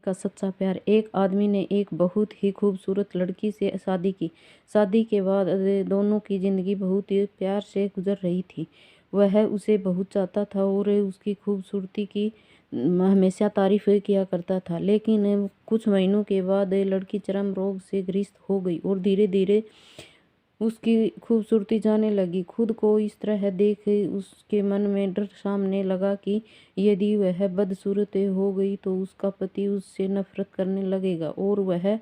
का सच्चा प्यार। एक आदमी ने एक बहुत ही खूबसूरत लड़की से शादी की। शादी के बाद दोनों की जिंदगी बहुत ही प्यार से गुजर रही थी। वह उसे बहुत चाहता था और उसकी खूबसूरती की हमेशा तारीफ किया करता था। लेकिन कुछ महीनों के बाद लड़की चरम रोग से ग्रस्त हो गई और धीरे धीरे उसकी खूबसूरती जाने लगी। खुद को इस तरह देख उसके मन में डर सामने लगा कि यदि वह बदसूरत हो गई तो उसका पति उससे नफरत करने लगेगा और वह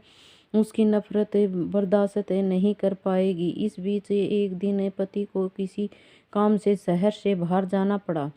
उसकी नफरत बर्दाश्त नहीं कर पाएगी। इस बीच एक दिन पति को किसी काम से शहर से बाहर जाना पड़ा।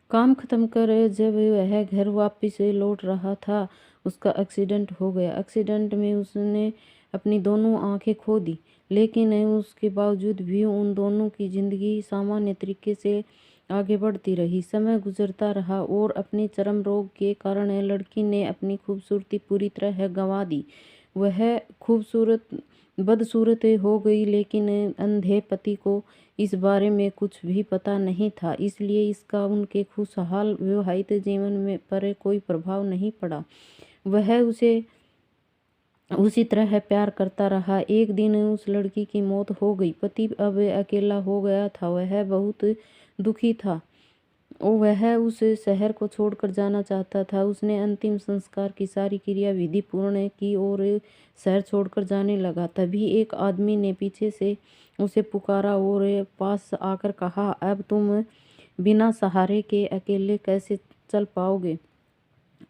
काम खत्म कर जब वह घर वापस लौट रहा था, उसका एक्सीडेंट हो गया। एक्सीडेंट में उसने अपनी दोनों आंखें खो दी, लेकिन उसके बावजूद भी उन दोनों की जिंदगी सामान्य तरीके से आगे बढ़ती रही। समय गुजरता रहा और अपने चरम रोग के कारण लड़की ने अपनी खूबसूरती पूरी तरह गंवा दी। वह खूबसूरत बदसूरत हो गई, लेकिन अंधे पति को इस बारे में कुछ भी पता नहीं था, इसलिए इसका उनके खुशहाल विवाहित जीवन में पर कोई प्रभाव नहीं पड़ा। वह उसे उसी तरह प्यार करता रहा। एक दिन उस लड़की की मौत हो गई। पति अब अकेला हो गया था। वह बहुत दुखी था और वह उस शहर को छोड़कर जाना चाहता था। उसने अंतिम संस्कार की सारी क्रिया विधि पूर्ण की और शहर छोड़कर जाने लगा। तभी एक आदमी ने पीछे से उसे पुकारा और पास आकर कहा, अब तुम बिना सहारे के अकेले कैसे चल पाओगे?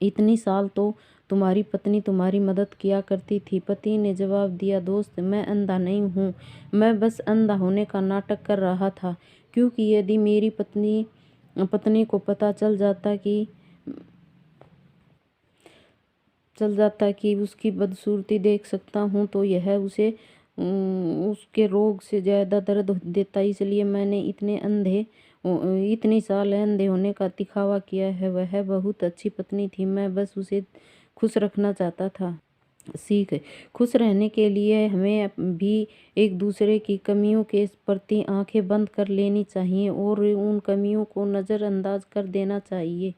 इतनी साल तो तुम्हारी पत्नी तुम्हारी मदद किया करती थी। पति ने जवाब दिया, दोस्त, मैं अंधा नहीं हूँ, मैं बस अंधा होने का नाटक कर रहा था, क्योंकि यदि मेरी पत्नी को पता चल जाता कि उसकी बदसूरती देख सकता हूँ तो यह उसे उसके रोग से ज़्यादा दर्द देता। इसलिए मैंने इतनी साल अंधे होने का दिखावा किया है। वह बहुत अच्छी पत्नी थी, मैं बस उसे खुश रखना चाहता था। सीख, खुश रहने के लिए हमें भी एक दूसरे की कमियों के प्रति आंखें बंद कर लेनी चाहिए और उन कमियों को नज़रअंदाज कर देना चाहिए।